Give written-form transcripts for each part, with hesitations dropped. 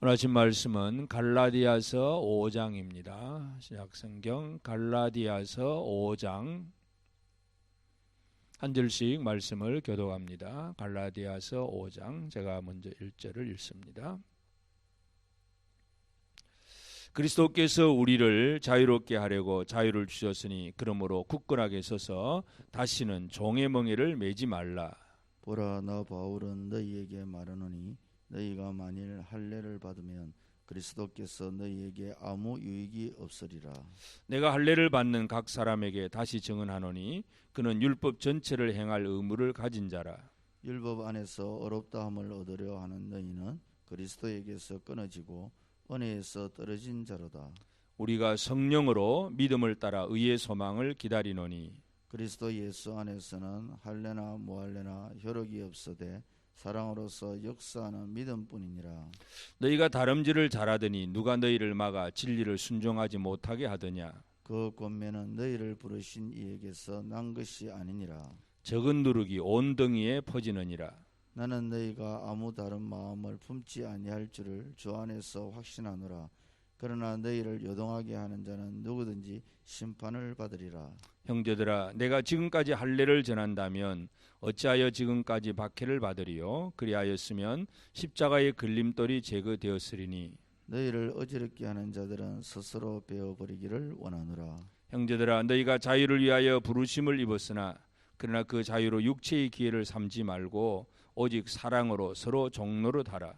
오늘 아침 말씀은 갈라디아서 5장입니다. 신약성경 갈라디아서 5장 한 절씩 말씀을 교독합니다. 갈라디아서 5장 제가 먼저 1절을 읽습니다. 그리스도께서 우리를 자유롭게 하려고 자유를 주셨으니 그러므로 굳건하게 서서 다시는 종의 멍에를 매지 말라. 보라, 나 바울은 너희에게 말하노니 너희가 만일 할례를 받으면 그리스도께서 너희에게 아무 유익이 없으리라. 내가 할례를 받는 각 사람에게 다시 증언하노니 그는 율법 전체를 행할 의무를 가진 자라. 율법 안에서 어렵다함을 얻으려 하는 너희는 그리스도에게서 끊어지고 은혜에서 떨어진 자로다. 우리가 성령으로 믿음을 따라 의의 소망을 기다리노니 그리스도 예수 안에서는 할례나 무할례나 효력이 없어되 사랑으로서 역사하는 믿음뿐이니라. 너희가 다름질을 잘하더니 누가 너희를 막아 진리를 순종하지 못하게 하더냐. 그 권면은 너희를 부르신 이에게서 난 것이 아니니라. 적은 누룩이 온 덩이에 퍼지느니라. 나는 너희가 아무 다른 마음을 품지 아니할 줄을 주 안에서 확신하노라. 그러나 너희를 요동하게 하는 자는 누구든지 심판을 받으리라. 형제들아, 내가 지금까지 할례를 전한다면 어찌하여 지금까지 박해를 받으리요? 그리하였으면 십자가의 걸림돌이 제거되었으리니. 너희를 어지럽게 하는 자들은 스스로 베어버리기를 원하노라. 형제들아, 너희가 자유를 위하여 부르심을 입었으나 그러나 그 자유로 육체의 기회를 삼지 말고 오직 사랑으로 서로 종노릇 하라.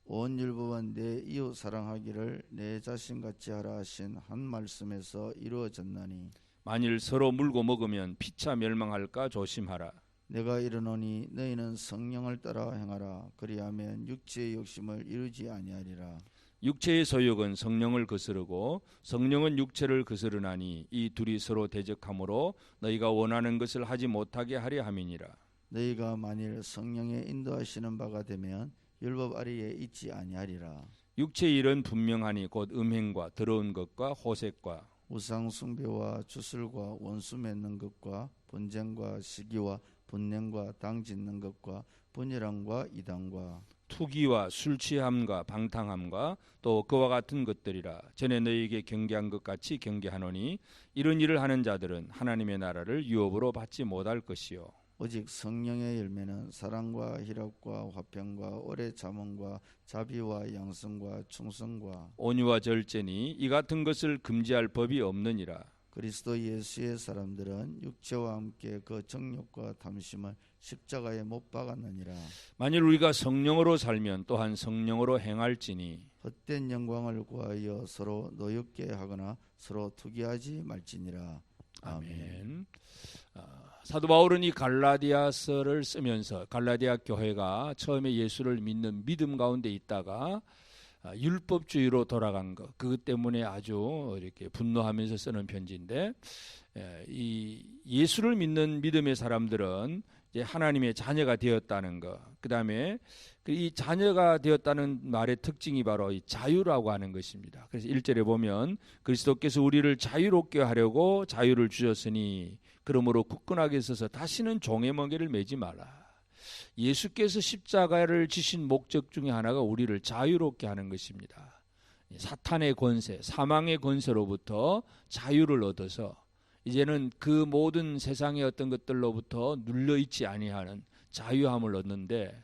온 율법은 내 이웃 사랑하기를 내 자신같이 하라 하신 한 말씀에서 이루어졌나니 만일 서로 물고 먹으면 피차 멸망할까 조심하라. 내가 이르노니 너희는 성령을 따라 행하라. 그리하면 육체의 욕심을 이루지 아니하리라. 육체의 소욕은 성령을 거스르고 성령은 육체를 거스르나니 이 둘이 서로 대적하므로 너희가 원하는 것을 하지 못하게 하려 함이니라. 너희가 만일 성령의 인도하시는 바가 되면 율법 아래에 있지 아니하리라. 육체의 일은 분명하니 곧 음행과 더러운 것과 호색과 우상 숭배와 주술과 원수 맺는 것과 분쟁과 시기와 분냄과 당 짓는 것과 분열함과 이단과 투기와 술 취함과 방탕함과 또 그와 같은 것들이라. 전에 너희에게 경계한 것 같이 경계하노니 이런 일을 하는 자들은 하나님의 나라를 유업으로 받지 못할 것이요. 오직 성령의 열매는 사랑과 희락과 화평과 오래 참음과 자비와 양성과 충성과 온유와 절제니 이 같은 것을 금지할 법이 없느니라. 그리스도 예수의 사람들은 육체와 함께 그 정욕과 탐심을 십자가에 못 박았느니라. 만일 우리가 성령으로 살면 또한 성령으로 행할지니 헛된 영광을 구하여 서로 노엽게 하거나 서로 투기하지 말지니라. 아멘. 사도 바울은 이 갈라디아서를 쓰면서 갈라디아 교회가 처음에 예수를 믿는 믿음 가운데 있다가 율법주의로 돌아간 것, 그것 때문에 아주 이렇게 분노하면서 쓰는 편지인데, 이 예수를 믿는 믿음의 사람들은 이제 하나님의 자녀가 되었다는 것, 그 다음에 이 자녀가 되었다는 말의 특징이 바로 이 자유라고 하는 것입니다. 그래서 1절에 보면 그리스도께서 우리를 자유롭게 하려고 자유를 주셨으니 그러므로 굳건하게 서서 다시는 종의 멍에를 매지 마라. 예수께서 십자가를 지신 목적 중에 하나가 우리를 자유롭게 하는 것입니다. 사탄의 권세, 사망의 권세로부터 자유를 얻어서 이제는 그 모든 세상의 어떤 것들로부터 눌려있지 아니하는 자유함을 얻는데,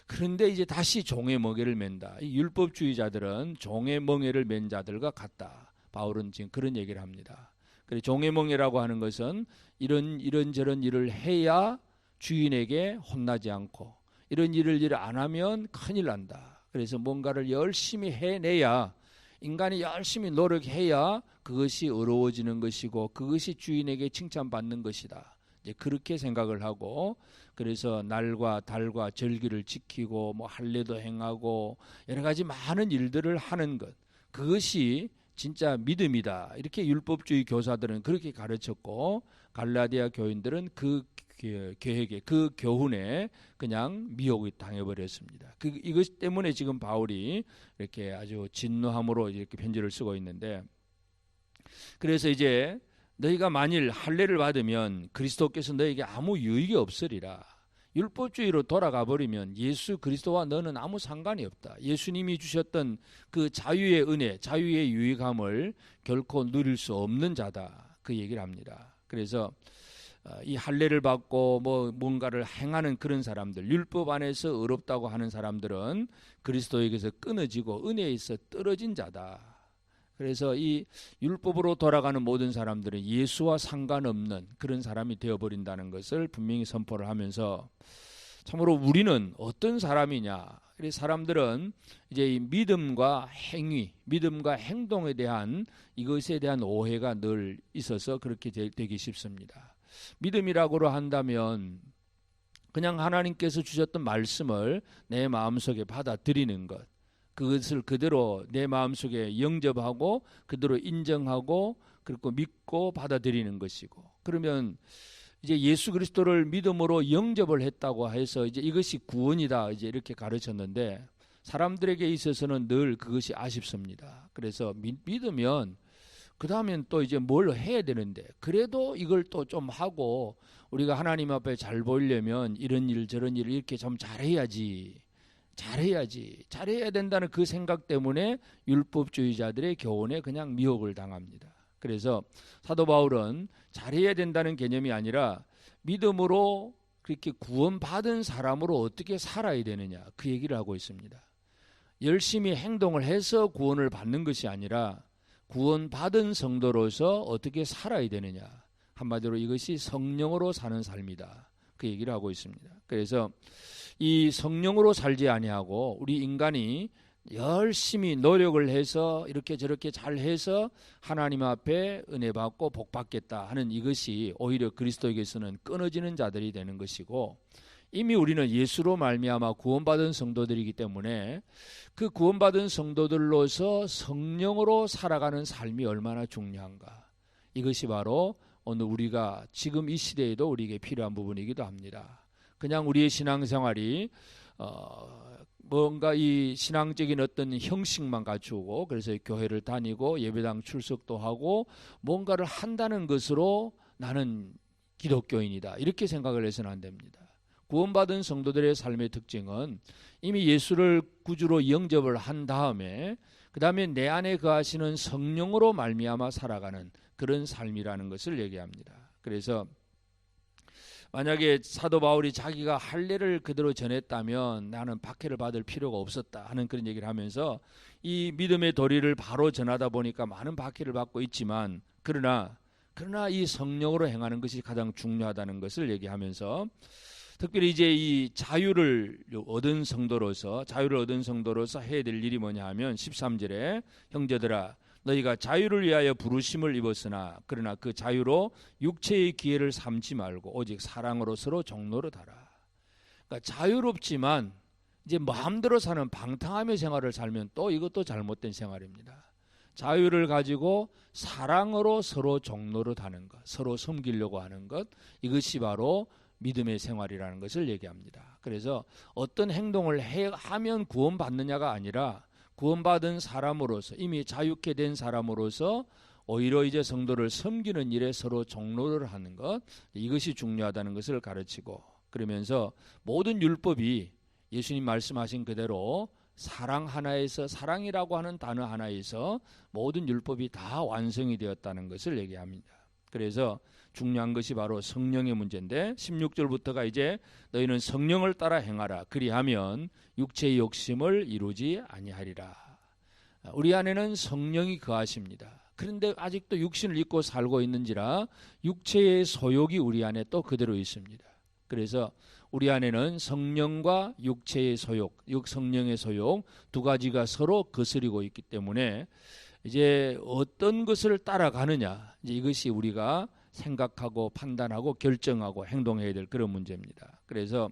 그런데 이제 다시 종의 멍에를 맨다. 이 율법주의자들은 종의 멍에를 맨 자들과 같다. 바울은 지금 그런 얘기를 합니다. 그래서 종의 멍에라고 하는 것은 이런저런 일을 해야 주인에게 혼나지 않고, 이런 일을 안 하면 큰일 난다. 그래서 뭔가를 열심히 해내야, 인간이 열심히 노력해야 그것이 어려워지는 것이고 그것이 주인에게 칭찬받는 것이다. 이제 그렇게 생각을 하고, 그래서 날과 달과 절기를 지키고 뭐 할례도 행하고 여러 가지 많은 일들을 하는 것, 그것이 진짜 믿음이다. 이렇게 율법주의 교사들은 그렇게 가르쳤고, 갈라디아 교인들은 그 계획에, 그 교훈에 그냥 미혹이 당해버렸습니다. 이것 때문에 지금 바울이 이렇게 아주 진노함으로 이렇게 편지를 쓰고 있는데, 그래서 이제 너희가 만일 할례를 받으면 그리스도께서 너희에게 아무 유익이 없으리라. 율법주의로 돌아가 버리면 예수 그리스도와 너는 아무 상관이 없다. 예수님이 주셨던 그 자유의 은혜, 자유의 유익함을 결코 누릴 수 없는 자다. 그 얘기를 합니다. 그래서 이 할례를 받고 뭔가를 행하는 그런 사람들, 율법 안에서 의롭다고 하는 사람들은 그리스도에게서 끊어지고 은혜에서 떨어진 자다. 그래서 이 율법으로 돌아가는 모든 사람들은 예수와 상관없는 그런 사람이 되어버린다는 것을 분명히 선포를 하면서, 참으로 우리는 어떤 사람이냐. 그래서 사람들은 이제 이 믿음과 행위, 믿음과 행동에 대한 이것에 대한 오해가 늘 있어서 그렇게 되기 쉽습니다. 믿음이라고 한다면 그냥 하나님께서 주셨던 말씀을 내 마음속에 받아들이는 것, 그것을 그대로 내 마음속에 영접하고 그대로 인정하고 그리고 믿고 받아들이는 것이고, 그러면 이제 예수 그리스도를 믿음으로 영접을 했다고 해서 이제 이것이 구원이다 이제 이렇게 가르쳤는데, 사람들에게 있어서는 늘 그것이 아쉽습니다. 그래서 믿으면 그 다음엔 또 이제 뭘 해야 되는데, 그래도 이걸 또 좀 하고 우리가 하나님 앞에 잘 보이려면 이런 일 저런 일 이렇게 좀 잘해야 된다는 그 생각 때문에 율법주의자들의 교훈에 그냥 미혹을 당합니다. 그래서 사도 바울은 잘해야 된다는 개념이 아니라 믿음으로 그렇게 구원받은 사람으로 어떻게 살아야 되느냐, 그 얘기를 하고 있습니다. 열심히 행동을 해서 구원을 받는 것이 아니라 구원받은 성도로서 어떻게 살아야 되느냐, 한마디로 이것이 성령으로 사는 삶이다, 그 얘기를 하고 있습니다. 그래서 이 성령으로 살지 아니하고 우리 인간이 열심히 노력을 해서 이렇게 저렇게 잘해서 하나님 앞에 은혜 받고 복 받겠다 하는 이것이 오히려 그리스도에게서는 끊어지는 자들이 되는 것이고, 이미 우리는 예수로 말미암아 구원받은 성도들이기 때문에 그 구원받은 성도들로서 성령으로 살아가는 삶이 얼마나 중요한가, 이것이 바로 오늘 우리가 지금 이 시대에도 우리에게 필요한 부분이기도 합니다. 그냥 우리의 신앙생활이 뭔가 이 신앙적인 어떤 형식만 갖추고 그래서 교회를 다니고 예배당 출석도 하고 뭔가를 한다는 것으로 나는 기독교인이다 이렇게 생각을 해서는 안 됩니다. 구원받은 성도들의 삶의 특징은 이미 예수를 구주로 영접을 한 다음에 그 다음에 내 안에 거하시는 성령으로 말미암아 살아가는 그런 삶이라는 것을 얘기합니다. 그래서 만약에 사도 바울이 자기가 할례를 그대로 전했다면 나는 박해를 받을 필요가 없었다 하는 그런 얘기를 하면서 이 믿음의 도리를 바로 전하다 보니까 많은 박해를 받고 있지만 그러나 이 성령으로 행하는 것이 가장 중요하다는 것을 얘기하면서, 특별히 이제 이 자유를 얻은 성도로서 해야 될 일이 뭐냐 하면 13절에 형제들아 너희가 자유를 위하여 부르심을 입었으나 그러나 그 자유로 육체의 기회를 삼지 말고 오직 사랑으로 서로 종노릇하라. 그러니까 자유롭지만 이제 마음대로 사는 방탕하며 생활을 살면 또 이것도 잘못된 생활입니다. 자유를 가지고 사랑으로 서로 종노릇하는 것, 서로 섬기려고 하는 것, 이것이 바로 믿음의 생활이라는 것을 얘기합니다. 그래서 어떤 행동을 하면 구원받느냐가 아니라 구원받은 사람으로서 이미 자유케 된 사람으로서 오히려 이제 성도를 섬기는 일에 서로 종로를 하는 것, 이것이 중요하다는 것을 가르치고, 그러면서 모든 율법이 예수님 말씀하신 그대로 사랑 하나에서, 사랑이라고 하는 단어 하나에서 모든 율법이 다 완성이 되었다는 것을 얘기합니다. 그래서 중요한 것이 바로 성령의 문제인데 16절부터가 이제 너희는 성령을 따라 행하라 그리하면 육체의 욕심을 이루지 아니하리라. 우리 안에는 성령이 거하십니다. 그런데 아직도 육신을 입고 살고 있는지라 육체의 소욕이 우리 안에 또 그대로 있습니다. 그래서 우리 안에는 성령과 육체의 소욕, 성령의 소욕 두 가지가 서로 거스리고 있기 때문에 이제 어떤 것을 따라가느냐, 이제 이것이 우리가 생각하고 판단하고 결정하고 행동해야 될 그런 문제입니다. 그래서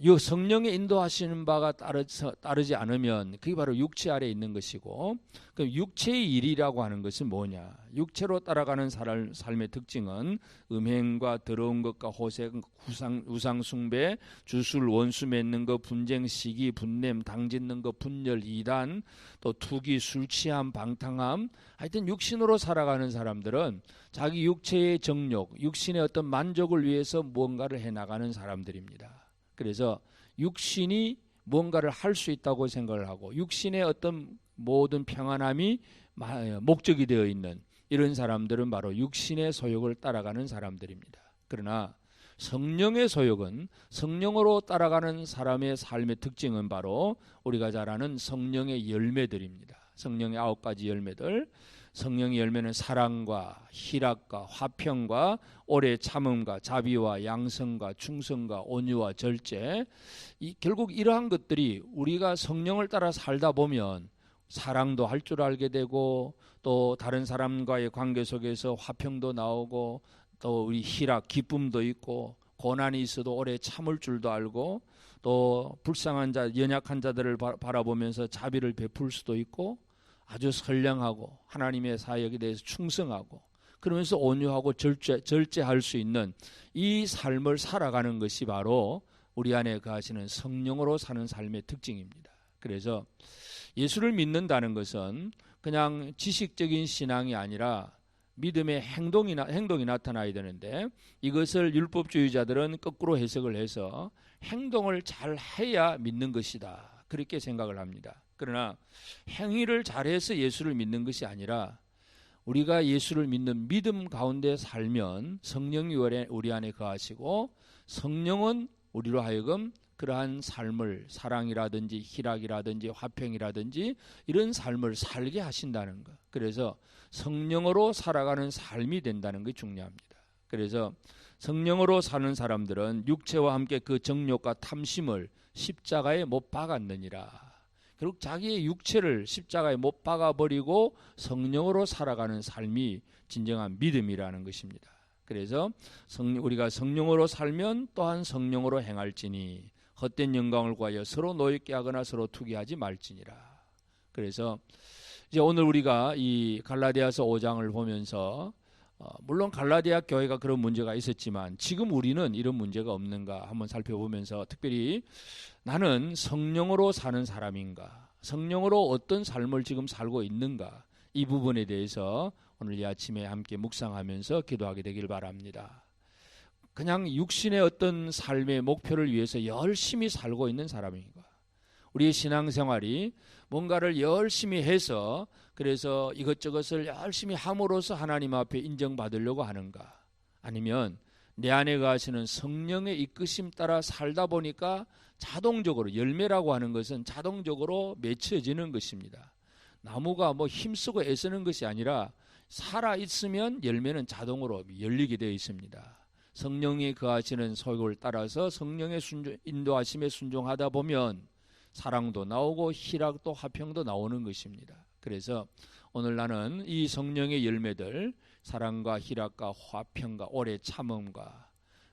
이 성령의 인도하시는 바가 따르지 않으면 그게 바로 육체 아래에 있는 것이고, 그 육체의 일이라고 하는 것은 뭐냐? 육체로 따라가는 삶의 특징은 음행과 더러운 것과 호색, 우상 숭배, 주술, 원수 맺는 것, 분쟁, 시기, 분냄, 당짓는 것, 분열, 이단, 또 투기, 술 취함, 방탕함. 하여튼 육신으로 살아가는 사람들은 자기 육체의 정욕, 육신의 어떤 만족을 위해서 무언가를 해나가는 사람들입니다. 그래서 육신이 뭔가를 할 수 있다고 생각을 하고, 육신의 어떤 모든 평안함이 목적이 되어 있는 이런 사람들은 바로 육신의 소욕을 따라가는 사람들입니다. 그러나 성령의 소욕은, 성령으로 따라가는 사람의 삶의 특징은 바로 우리가 잘 아는 성령의 열매들입니다. 성령의 9가지 열매들. 성령의 열매는 사랑과 희락과 화평과 오래 참음과 자비와 양성과 충성과 온유와 절제. 결국 이러한 것들이 우리가 성령을 따라 살다 보면 사랑도 할 줄 알게 되고, 또 다른 사람과의 관계 속에서 화평도 나오고, 또 우리 희락, 기쁨도 있고, 고난이 있어도 오래 참을 줄도 알고, 또 불쌍한 자, 연약한 자들을 바라보면서 자비를 베풀 수도 있고, 아주 선량하고 하나님의 사역에 대해서 충성하고, 그러면서 온유하고 절제할 수 있는 이 삶을 살아가는 것이 바로 우리 안에 거하시는 성령으로 사는 삶의 특징입니다. 그래서 예수를 믿는다는 것은 그냥 지식적인 신앙이 아니라 믿음의 행동이 나타나야 되는데, 이것을 율법주의자들은 거꾸로 해석을 해서 행동을 잘 해야 믿는 것이다, 그렇게 생각을 합니다. 그러나 행위를 잘해서 예수를 믿는 것이 아니라, 우리가 예수를 믿는 믿음 가운데 살면 성령이 우리 안에 거하시고, 성령은 우리로 하여금 그러한 삶을, 사랑이라든지 희락이라든지 화평이라든지 이런 삶을 살게 하신다는 것. 그래서 성령으로 살아가는 삶이 된다는 것이 중요합니다. 그래서 성령으로 사는 사람들은 육체와 함께 그 정욕과 탐심을 십자가에 못 박았느니라. 결국 자기의 육체를 십자가에 못 박아버리고 성령으로 살아가는 삶이 진정한 믿음이라는 것입니다. 그래서 우리가 성령으로 살면 또한 성령으로 행할지니 헛된 영광을 구하여 서로 노엽게 하거나 서로 투기하지 말지니라. 그래서 이제 오늘 우리가 이 갈라디아서 5장을 보면서 물론 갈라디아 교회가 그런 문제가 있었지만 지금 우리는 이런 문제가 없는가 한번 살펴보면서, 특별히 나는 성령으로 사는 사람인가, 성령으로 어떤 삶을 지금 살고 있는가, 이 부분에 대해서 오늘 이 아침에 함께 묵상하면서 기도하게 되길 바랍니다. 그냥 육신의 어떤 삶의 목표를 위해서 열심히 살고 있는 사람인가, 우리의 신앙생활이 뭔가를 열심히 해서 그래서 이것저것을 열심히 함으로써 하나님 앞에 인정받으려고 하는가, 아니면 내 안에 거하시는 성령의 이끄심 따라 살다 보니까 자동적으로, 열매라고 하는 것은 자동적으로 맺혀지는 것입니다. 나무가 뭐 힘쓰고 애쓰는 것이 아니라 살아있으면 열매는 자동으로 열리게 되어 있습니다. 성령이 거하시는 소욕을 따라서 성령의 인도하심에 순종하다 보면 사랑도 나오고 희락도 화평도 나오는 것입니다. 그래서 오늘 나는 이 성령의 열매들, 사랑과 희락과 화평과 오래 참음과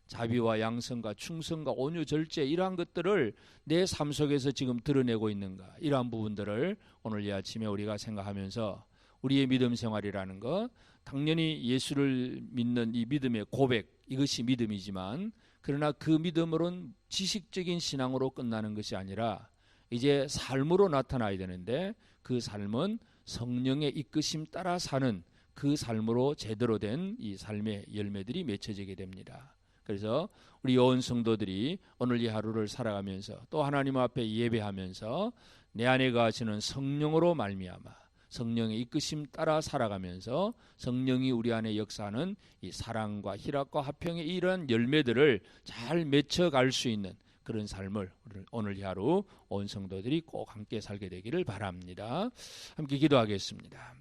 자비와 양성과 충성과 온유 절제, 이러한 것들을 내 삶 속에서 지금 드러내고 있는가, 이러한 부분들을 오늘 이 아침에 우리가 생각하면서 우리의 믿음 생활이라는 것, 당연히 예수를 믿는 이 믿음의 고백, 이것이 믿음이지만, 그러나 그 믿음으로는 지식적인 신앙으로 끝나는 것이 아니라 이제 삶으로 나타나야 되는데, 그 삶은 성령의 이끄심 따라 사는 그 삶으로 제대로 된 이 삶의 열매들이 맺혀지게 됩니다. 그래서 우리 온 성도들이 오늘 이 하루를 살아가면서 또 하나님 앞에 예배하면서 내 안에 거하시는 성령으로 말미암아 성령의 이끄심 따라 살아가면서 성령이 우리 안에 역사하는 이 사랑과 희락과 화평의 이런 열매들을 잘 맺혀갈 수 있는 그런 삶을 오늘 이 하루 온 성도들이 꼭 함께 살게 되기를 바랍니다. 함께 기도하겠습니다.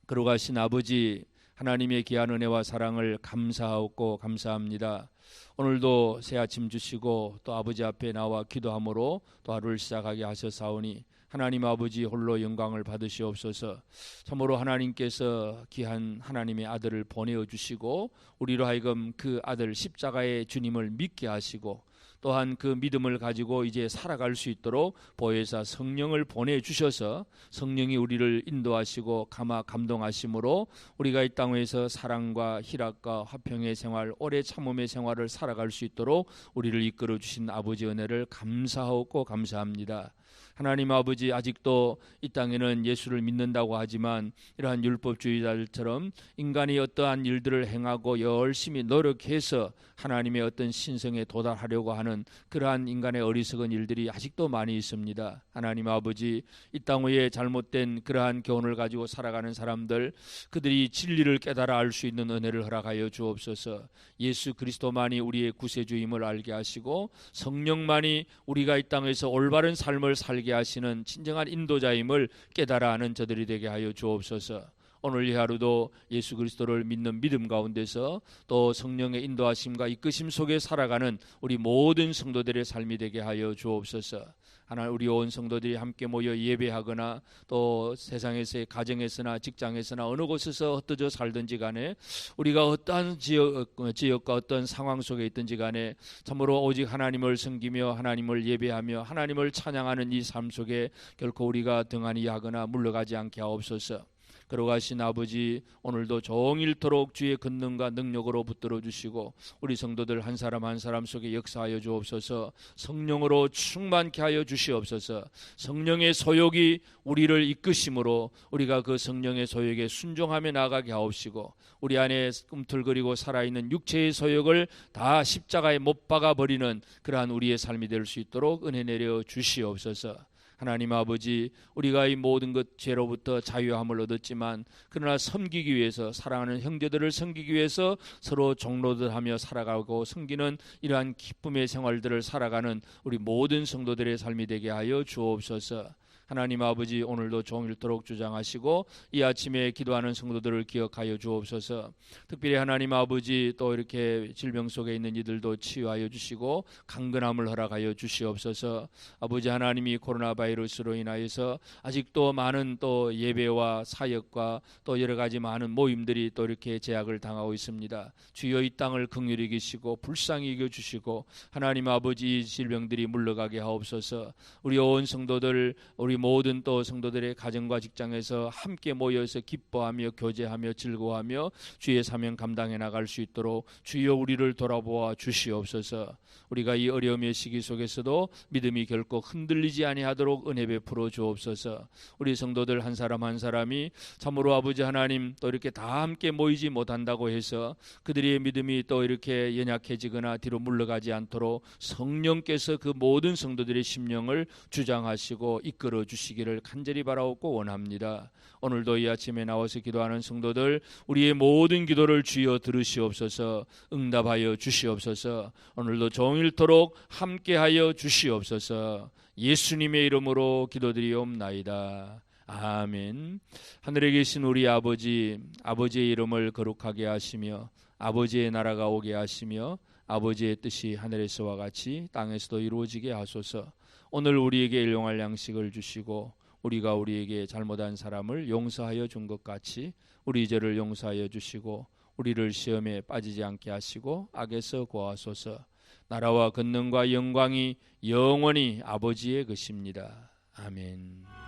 거룩하신 아버지, 하나님의 귀한 은혜와 사랑을 감사하고 감사합니다. 오늘도 새 아침 주시고 또 아버지 앞에 나와 기도함으로 또 하루를 시작하게 하셨사오니 하나님 아버지 홀로 영광을 받으시옵소서. 참으로 하나님께서 귀한 하나님의 아들을 보내어 주시고 우리로 하여금 그 아들 십자가의 주님을 믿게 하시고 또한 그 믿음을 가지고 이제 살아갈 수 있도록 보혜사 성령을 보내주셔서 성령이 우리를 인도하시고 감동하심으로 우리가 이 땅에서 사랑과 희락과 화평의 생활, 오래 참음의 생활을 살아갈 수 있도록 우리를 이끌어 주신 아버지 은혜를 감사하고 감사합니다. 하나님 아버지, 아직도 이 땅에는 예수를 믿는다고 하지만 이러한 율법주의자들처럼 인간이 어떠한 일들을 행하고 열심히 노력해서 하나님의 어떤 신성에 도달하려고 하는 그러한 인간의 어리석은 일들이 아직도 많이 있습니다. 하나님 아버지, 이 땅 위에 잘못된 그러한 교훈을 가지고 살아가는 사람들, 그들이 진리를 깨달아 알 수 있는 은혜를 허락하여 주옵소서. 예수 그리스도만이 우리의 구세주임을 알게 하시고 성령만이 우리가 이 땅에서 올바른 삶을 살게 하시는 진정한 인도자임을 깨달아 아는 저들이 되게 하여 주옵소서. 오늘 이 하루도 예수 그리스도를 믿는 믿음 가운데서 또 성령의 인도하심과 이끄심 속에 살아가는 우리 모든 성도들의 삶이 되게 하여 주옵소서. 하나님, 우리 온 성도들이 함께 모여 예배하거나 또 세상에서의 가정에서나 직장에서나 어느 곳에서 흩어져 살든지 간에 우리가 어떠한 지역과 어떤 상황 속에 있든지 간에 참으로 오직 하나님을 섬기며 하나님을 예배하며 하나님을 찬양하는 이 삶 속에 결코 우리가 등한히 하거나 물러가지 않게 하옵소서. 걸어가신 아버지, 오늘도 종일토록 주의 권능과 능력으로 붙들어 주시고 우리 성도들 한 사람 한 사람 속에 역사하여 주옵소서. 성령으로 충만케 하여 주시옵소서. 성령의 소욕이 우리를 이끄심으로 우리가 그 성령의 소욕에 순종하며 나아가게 하옵시고 우리 안에 꿈틀거리고 살아있는 육체의 소욕을 다 십자가에 못 박아버리는 그러한 우리의 삶이 될 수 있도록 은혜 내려 주시옵소서. 하나님 아버지, 우리가 이 모든 것 죄로부터 자유함을 얻었지만 그러나 섬기기 위해서, 사랑하는 형제들을 섬기기 위해서 서로 종로들하며 살아가고 섬기는 이러한 기쁨의 생활들을 살아가는 우리 모든 성도들의 삶이 되게 하여 주옵소서. 하나님 아버지, 오늘도 종일토록 주장하시고 이 아침에 기도하는 성도들을 기억하여 주옵소서. 특별히 하나님 아버지, 또 이렇게 질병 속에 있는 이들도 치유하여 주시고 강건함을 허락하여 주시옵소서. 아버지 하나님이 코로나 바이러스로 인하여서 아직도 많은 또 예배와 사역과 또 여러 가지 많은 모임들이 또 이렇게 제약을 당하고 있습니다. 주여 이 땅을 긍휼히 여기시고 불쌍히 여겨 주시고 하나님 아버지, 이 질병들이 물러가게 하옵소서. 우리 온 성도들, 우리 모든 또 성도들의 가정과 직장에서 함께 모여서 기뻐하며 교제하며 즐거워하며 주의 사명 감당해 나갈 수 있도록 주여 우리를 돌아보아 주시옵소서. 우리가 이 어려움의 시기 속에서도 믿음이 결코 흔들리지 아니하도록 은혜 베풀어 주옵소서. 우리 성도들 한 사람 한 사람이 참으로 아버지 하나님, 또 이렇게 다 함께 모이지 못한다고 해서 그들의 믿음이 또 이렇게 연약해지거나 뒤로 물러가지 않도록 성령께서 그 모든 성도들의 심령을 주장하시고 이끌어 주시기를 간절히 바라옵고 원합니다. 오늘도 이 아침에 나와서 기도하는 성도들, 우리의 모든 기도를 주여 들으시옵소서. 응답하여 주시옵소서. 오늘도 종일토록 함께하여 주시옵소서. 예수님의 이름으로 기도드리옵나이다. 아멘. 하늘에 계신 우리 아버지, 아버지의 이름을 거룩하게 하시며 아버지의 나라가 오게 하시며 아버지의 뜻이 하늘에서와 같이 땅에서도 이루어지게 하소서. 오늘 우리에게 일용할 양식을 주시고 우리가 우리에게 잘못한 사람을 용서하여 준 것 같이 우리 죄를 용서하여 주시고 우리를 시험에 빠지지 않게 하시고 악에서 구하소서. 나라와 권능과 영광이 영원히 아버지의 것입니다. 아멘.